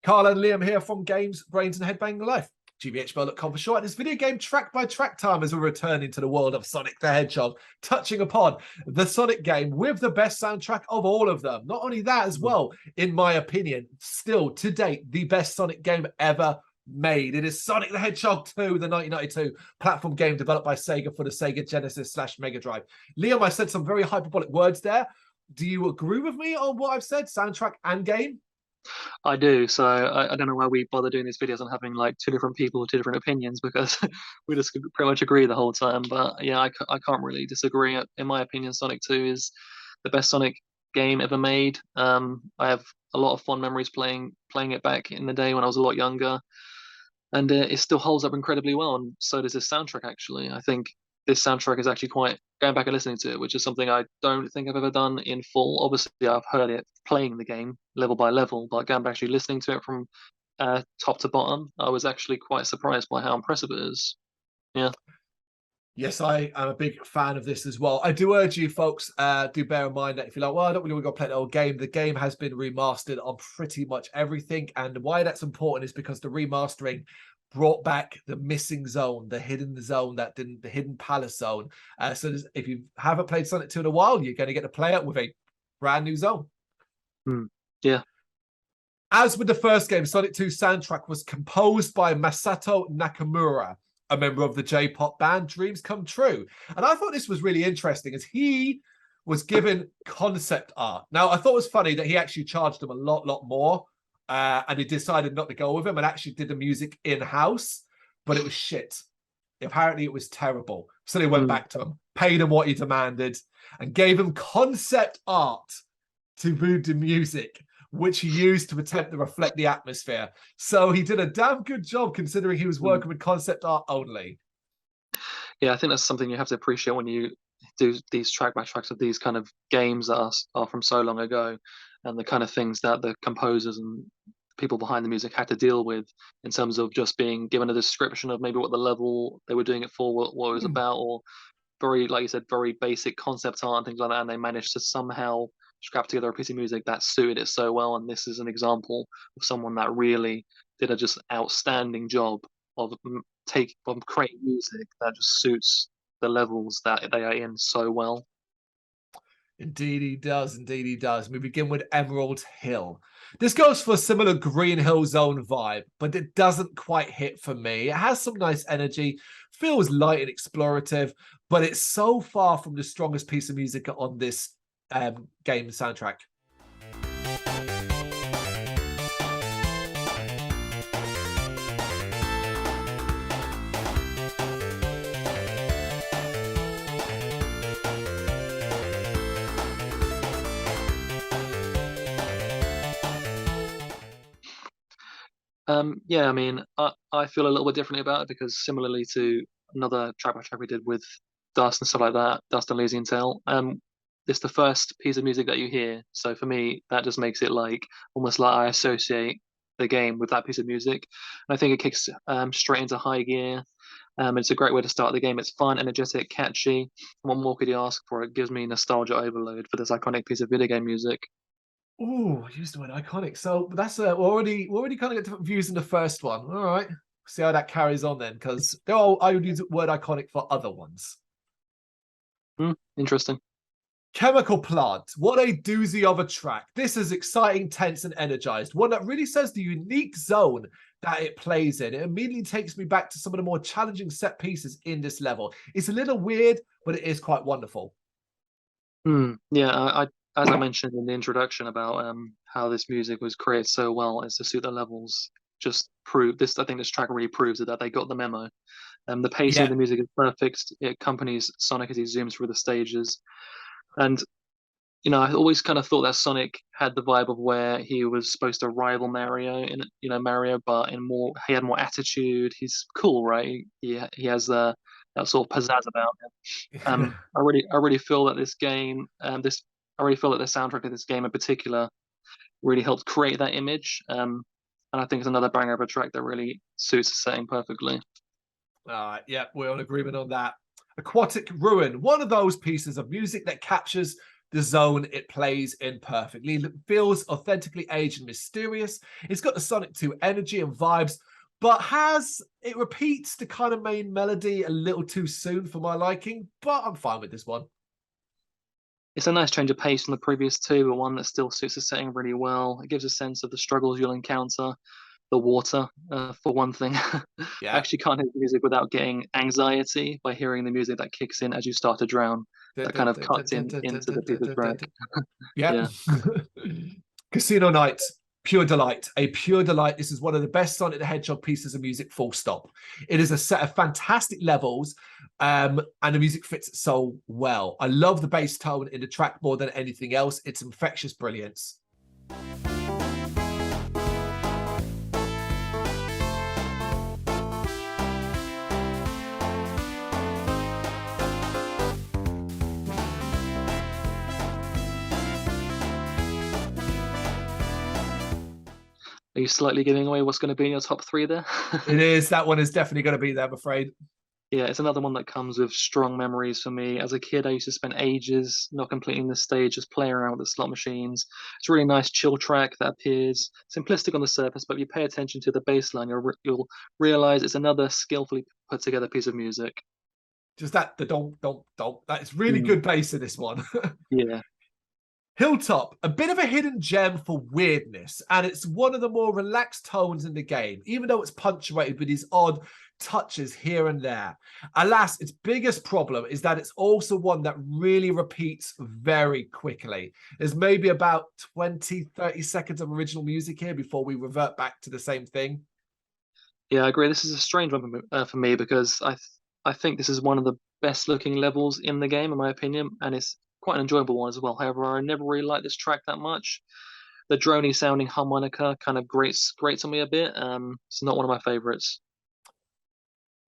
Carl and Liam here from Brrraains A Head-Banging Life. gbhblofficial for short. This video game track by track time as we return into the world of Sonic the Hedgehog, touching upon the Sonic game with the best soundtrack of all of them. Not only that as well, in my opinion, still to date, the best Sonic game ever made. It is Sonic the Hedgehog 2, the 1992 platform game developed by Sega for the Sega Genesis / Mega Drive. Liam, I said some very hyperbolic words there. Do you agree with me on what I've said, soundtrack and game? I do. So I don't know why we bother doing these videos and having like two different people with two different opinions, because we just pretty much agree the whole time. But yeah, I can't really disagree. In my opinion, Sonic 2 is the best Sonic game ever made. I have a lot of fond memories playing it back in the day when I was a lot younger, and it still holds up incredibly well. And so does this soundtrack. Actually, I think this soundtrack is actually quite, going back and listening to it, which is something I don't think I've ever done in full. Obviously, I've heard it playing the game level by level, but going back actually listening to it from top to bottom, I was actually quite surprised by how impressive it is. Yeah. Yes, I am a big fan of this as well. I do urge you folks, do bear in mind that if you're like, well, I don't really want to go play the old game, the game has been remastered on pretty much everything. And why that's important is because the remastering brought back the missing zone, the hidden zone, the hidden palace zone. So if you haven't played Sonic 2 in a while, you're going to get to play it with a brand new zone. Yeah. As with the first game, Sonic 2 soundtrack was composed by Masato Nakamura, a member of the J-pop band Dreams Come True. And I thought this was really interesting as he was given concept art. Now, I thought it was funny that he actually charged him a lot more. And he decided not to go with him and actually did the music in-house, but it was shit. Apparently, it was terrible. So they went back to him, paid him what he demanded, and gave him concept art to do the music, which he used to attempt to reflect the atmosphere. So he did a damn good job considering he was working with concept art only. Yeah, I think that's something you have to appreciate when you do these track by tracks of these kind of games that are from so long ago, and the kind of things that the composers and people behind the music had to deal with in terms of just being given a description of maybe what the level they were doing it for, what it was about, or very, like you said, very basic concept art and things like that, and they managed to somehow scrap together a piece of music that suited it so well. And this is an example of someone that really did a just outstanding job of creating music that just suits the levels that they are in so well. Indeed he does. Indeed he does. We begin with Emerald Hill. This goes for a similar Green Hill Zone vibe, but it doesn't quite hit for me. It has some nice energy, feels light and explorative, but it's so far from the strongest piece of music on this game soundtrack. Yeah, I mean, I feel a little bit differently about it because similarly to another track by track we did with Dust and stuff like that, Dust and Lazy and Tell, it's the first piece of music that you hear. So for me, that just makes it like almost like I associate the game with that piece of music. And I think it kicks straight into high gear. It's a great way to start the game. It's fun, energetic, catchy. What more could you ask for? It gives me nostalgia overload for this iconic piece of video game music. Oh, I used the word iconic. So that's we're already kind of got different views in the first one. All right, see how that carries on then, because I would use the word iconic for other ones. Interesting. Chemical Plant, what a doozy of a track. This is exciting, tense, and energized. One that really says the unique zone that it plays in. It immediately takes me back to some of the more challenging set pieces in this level. It's a little weird, but it is quite wonderful. Yeah, as I mentioned in the introduction about how this music was created so well as to suit the levels, just prove this. I think this track really proves it, that they got the memo. The pacing of the music is perfect. It accompanies Sonic as he zooms through the stages. And, you know, I always kind of thought that Sonic had the vibe of where he was supposed to rival Mario, but he had more attitude. He's cool, right? He has that sort of pizzazz about him. I really feel that this game, I really feel that the soundtrack of this game in particular really helped create that image. And I think it's another banger of a track that really suits the setting perfectly. Yeah, we're on agreement on that. Aquatic Ruin, one of those pieces of music that captures the zone it plays in perfectly. It feels authentically aged and mysterious. It's got the Sonic 2 energy and vibes, but it repeats the kind of main melody a little too soon for my liking, but I'm fine with this one. It's a nice change of pace from the previous two, but one that still suits the setting really well. It gives a sense of the struggles you'll encounter, the water, for one thing. I Yeah. actually can't hear music without getting anxiety by hearing the music that kicks in as you start to drown. That kind of cuts into the piece of track. Yeah. Yeah. Casino Night, pure delight. A pure delight. This is one of the best Sonic the Hedgehog pieces of music, full stop. It is a set of fantastic levels, and the music fits so well. I love the bass tone in the track more than anything else. It's infectious brilliance. Are you slightly giving away what's going to be in your top three there? It is. That one is definitely going to be there, I'm afraid. Yeah, it's another one that comes with strong memories for me. As a kid, I used to spend ages not completing the stage, just playing around with the slot machines. It's a really nice chill track that appears simplistic on the surface, but if you pay attention to the bass line, you'll realize it's another skillfully put together piece of music. Just that, the donk, donk, donk. That is really good bass in this one. Yeah. Hilltop, a bit of a hidden gem for weirdness, and it's one of the more relaxed tones in the game, even though it's punctuated with these odd touches here and there. Alas, its biggest problem is that it's also one that really repeats very quickly. There's maybe about 20-30 seconds of original music here before we revert back to the same thing. Yeah, I agree. This is a strange one for me because I think this is one of the best looking levels in the game, in my opinion, and it's quite an enjoyable one as well. However, I never really liked this track that much. The drony sounding harmonica kind of grates on me a bit. It's not one of my favorites.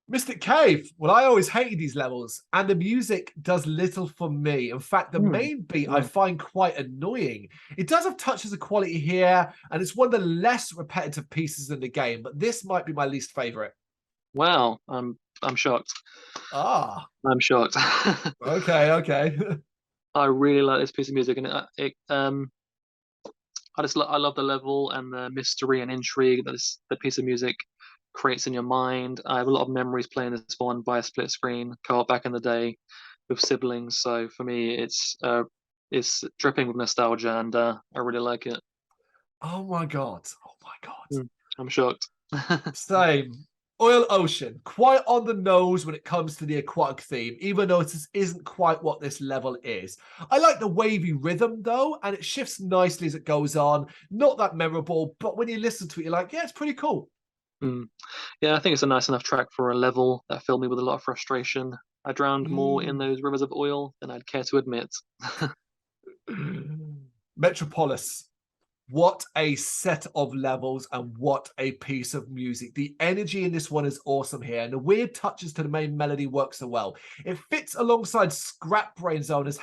Mystic Cave. Well, I always hated these levels, and the music does little for me. In fact, the main beat I find quite annoying. It does have touches of quality here, and it's one of the less repetitive pieces in the game, but this might be my least favorite. Wow, I'm shocked. Ah, I'm shocked. okay. I really like this piece of music, and I love the level and the mystery and intrigue that the piece of music creates in your mind. I have a lot of memories playing this one by a split screen co-op back in the day with siblings. So for me, it's dripping with nostalgia, and I really like it. Oh my god. I'm shocked. Same. Oil Ocean, quite on the nose when it comes to the aquatic theme, even though this isn't quite what this level is. I like the wavy rhythm though, and it shifts nicely as it goes on. Not that memorable, but when you listen to it, you're like, yeah, it's pretty cool. Yeah, I think it's a nice enough track for a level that filled me with a lot of frustration. I drowned more in those rivers of oil than I'd care to admit. Metropolis. What a set of levels and what a piece of music. The energy in this one is awesome here, and the weird touches to the main melody work so well. It fits alongside Scrap Brain Zone as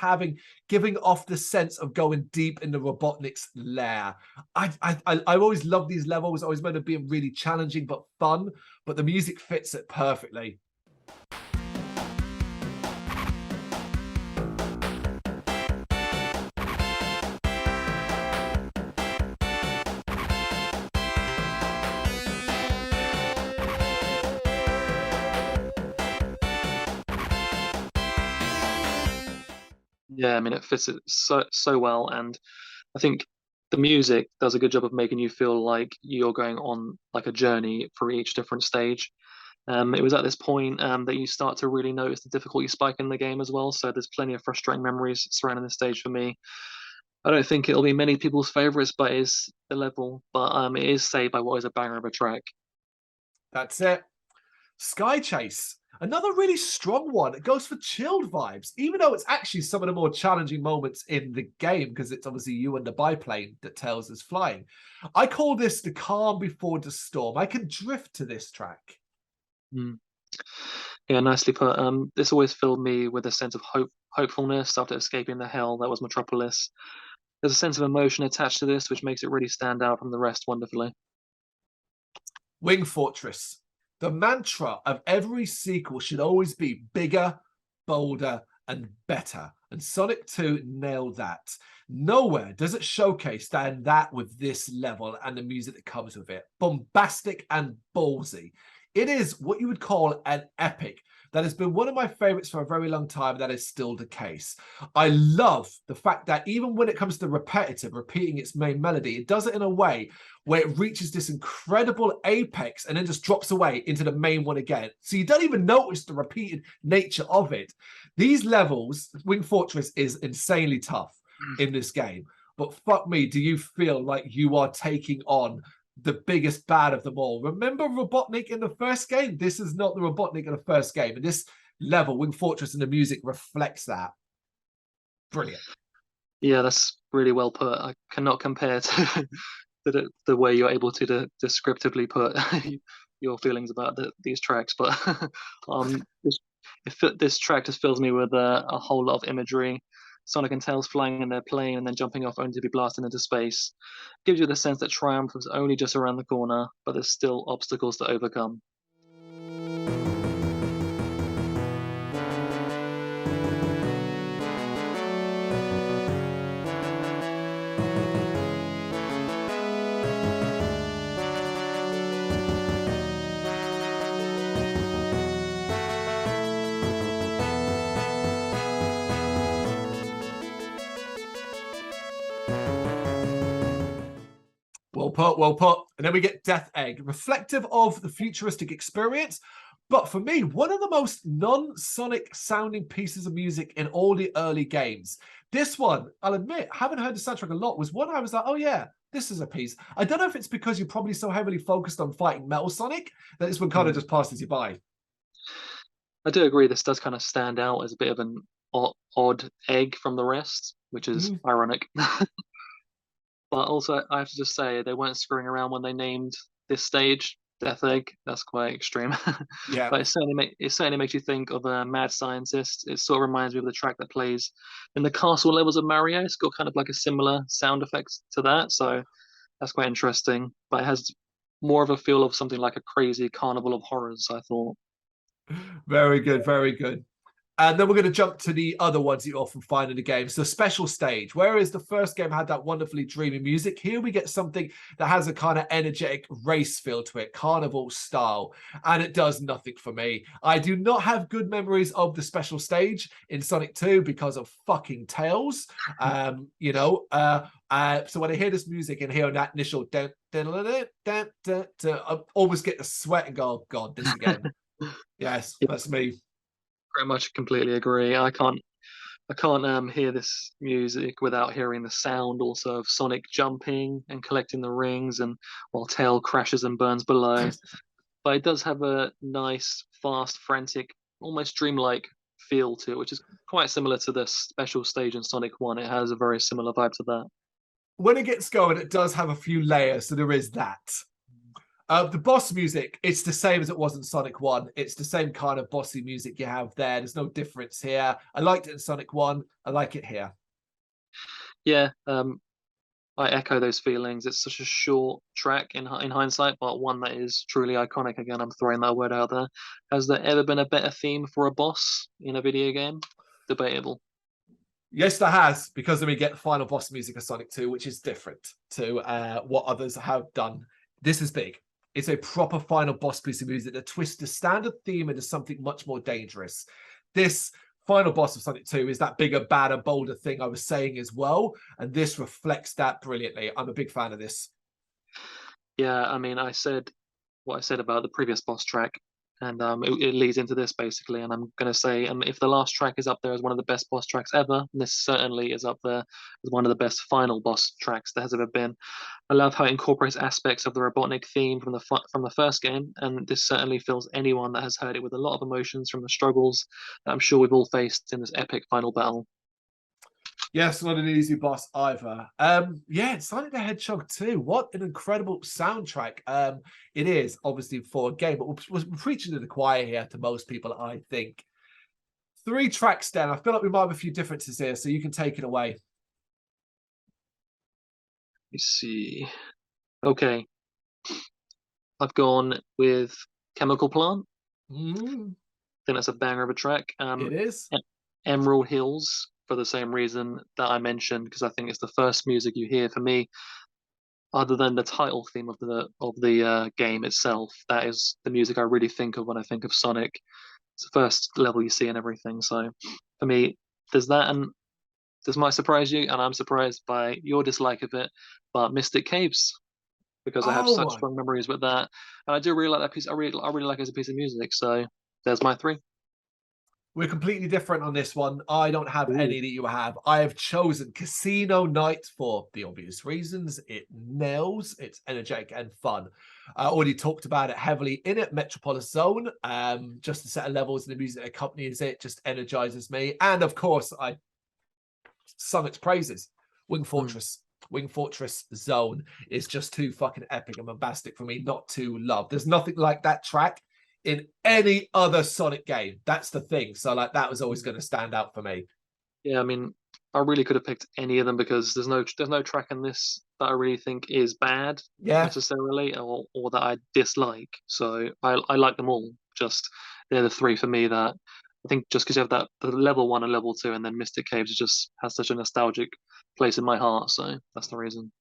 giving off the sense of going deep in the Robotnik's lair. I always love these levels, always meant to be really challenging but fun, but the music fits it perfectly. Yeah, I mean it fits it so well, and I think the music does a good job of making you feel like you're going on like a journey for each different stage. It was at this point that you start to really notice the difficulty spike in the game as well. So there's plenty of frustrating memories surrounding the stage for me. I don't think it'll be many people's favorites, but it's the level. But it is saved by what is a banger of a track. That's it. Sky Chase. Another really strong one. It goes for chilled vibes, even though it's actually some of the more challenging moments in the game because it's obviously you and the biplane that Tails is flying. I call this the calm before the storm. I can drift to this track. Yeah, nicely put. This always filled me with a sense of hopefulness after escaping the hell that was Metropolis. There's a sense of emotion attached to this, which makes it really stand out from the rest wonderfully. Wing Fortress. The mantra of every sequel should always be bigger, bolder, and better. And Sonic 2 nailed that. Nowhere does it showcase that with this level and the music that comes with it. Bombastic and ballsy. It is what you would call an epic that has been one of my favorites for a very long time, and that is still the case. I love the fact that even when it comes to repeating its main melody, it does it in a way where it reaches this incredible apex and then just drops away into the main one again. So you don't even notice the repeated nature of it. These levels, Wing Fortress is insanely tough in this game. But fuck me, do you feel like you are taking on the biggest bad of them all? Remember Robotnik in the first game? This is not the Robotnik in the first game. And this level, Wing Fortress, and the music reflects that. Brilliant. Yeah, that's really well put. I cannot compare to the way you're able to descriptively put your feelings about these tracks. But this track just fills me with a whole lot of imagery. Sonic and Tails flying in their plane and then jumping off only to be blasted into space. Gives you the sense that triumph was only just around the corner, but there's still obstacles to overcome. Well put, well put. And then we get Death Egg, reflective of the futuristic experience. But for me, one of the most non-Sonic sounding pieces of music in all the early games. This one, I'll admit, haven't heard the soundtrack a lot, was one I was like, oh yeah, this is a piece. I don't know if it's because you're probably so heavily focused on fighting Metal Sonic that this one kind of just passes you by. I do agree this does kind of stand out as a bit of an odd egg from the rest, which is ironic. But also, I have to just say, they weren't screwing around when they named this stage Death Egg. That's quite extreme. Yeah. But it certainly makes you think of a mad scientist. It sort of reminds me of the track that plays in the castle levels of Mario. It's got kind of like a similar sound effect to that. So that's quite interesting. But it has more of a feel of something like a crazy carnival of horrors, I thought. Very good, very good. And then we're going to jump to the other ones that you often find in the game. So special stage. Whereas the first game had that wonderfully dreamy music, here we get something that has a kind of energetic race feel to it, carnival style. And it does nothing for me. I do not have good memories of the special stage in Sonic 2 because of fucking Tails. So when I hear this music and hear that initial I always get the sweat and go, oh God, this again. Yes, that's me. Pretty much completely agree. I can't hear this music without hearing the sound also of Sonic jumping and collecting the rings, and while Tail crashes and burns below. But it does have a nice, fast, frantic, almost dreamlike feel to it, which is quite similar to the special stage in Sonic 1. It has a very similar vibe to that. When it gets going, it does have a few layers, so there is that. The boss music, it's the same as it was in Sonic 1. It's the same kind of bossy music you have there. There's no difference here. I liked it in Sonic 1. I like it here. Yeah, I echo those feelings. It's such a short track in hindsight, but one that is truly iconic. Again, I'm throwing that word out there. Has there ever been a better theme for a boss in a video game? Debatable. Yes, there has, because then we get the final boss music of Sonic 2, which is different to what others have done. This is big. It's a proper final boss piece of music that twists the standard theme into something much more dangerous. This final boss of Sonic 2 is that bigger, badder, bolder thing I was saying as well, and this reflects that brilliantly. I'm a big fan of this. Yeah, I mean, I said what I said about the previous boss track, and it leads into this basically. And I'm going to say, if the last track is up there as one of the best boss tracks ever, this certainly is up there as one of the best final boss tracks there has ever been. I love how it incorporates aspects of the Robotnik theme from the first game, and this certainly fills anyone that has heard it with a lot of emotions from the struggles that I'm sure we've all faced in this epic final battle. Yes, not an easy boss either. Yeah, Sonic the Hedgehog 2. What an incredible soundtrack. It is obviously for a game, but we're preaching to the choir here to most people, I think. 3 tracks then. I feel like we might have a few differences here, so you can take it away. Let's see. Okay. I've gone with Chemical Plant. I think that's a banger of a track. It is. Emerald Hills for the same reason that I mentioned, because I think it's the first music you hear for me, other than the title theme of the game itself. That is the music I really think of when I think of Sonic. It's the first level you see and everything. So for me, there's that, and this might surprise you, and I'm surprised by your dislike of it, but Mystic Caves, because I have Oh such my. strong memories with that, and I do really like that piece. I really like it as a piece of music. So there's my three. We're completely different on this one. I don't have Ooh. any that you have. I have chosen Casino Night for the obvious reasons. It nails, it's energetic and fun. I already talked about it heavily in it. Metropolis Zone, just the set of levels and the music that accompanies it just energizes me. And of course, I sung its praises. Wing Mm. Fortress. Wing Fortress Zone is just too fucking epic and bombastic for me not to love. There's nothing like that track in any other Sonic game. That's the thing. So like that was always going to stand out for me. Yeah, I mean, I really could have picked any of them because there's no track in this that I really think is bad Yeah, necessarily, or that I dislike. So I like them all. Just they're the three for me that I think just because you have that the level one and level two, and then Mystic Caves just has such a nostalgic place in my heart. So that's the reason.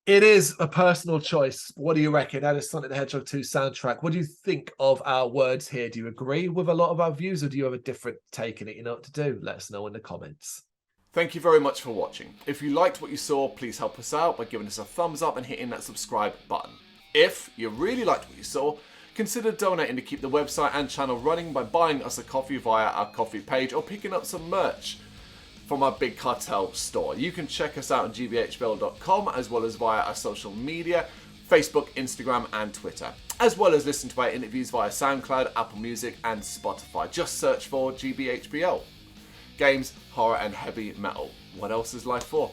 it is a personal choice. What do you reckon? That is Sonic the Hedgehog 2 soundtrack. What do you think of our words here? Do you agree with a lot of our views or do you have a different take in it? You know what to do. Let us know in the comments. Thank you very much for watching. If you liked what you saw, please help us out by giving us a thumbs up and hitting that subscribe button. If you really liked what you saw, consider donating to keep the website and channel running by buying us a coffee via our coffee page or picking up some merch from our Big Cartel store. You can check us out on gbhbl.com as well as via our social media, Facebook, Instagram and Twitter, as well as listen to our interviews via SoundCloud, Apple Music and Spotify. Just search for GBHBL. Games, horror and heavy metal. What else is life for?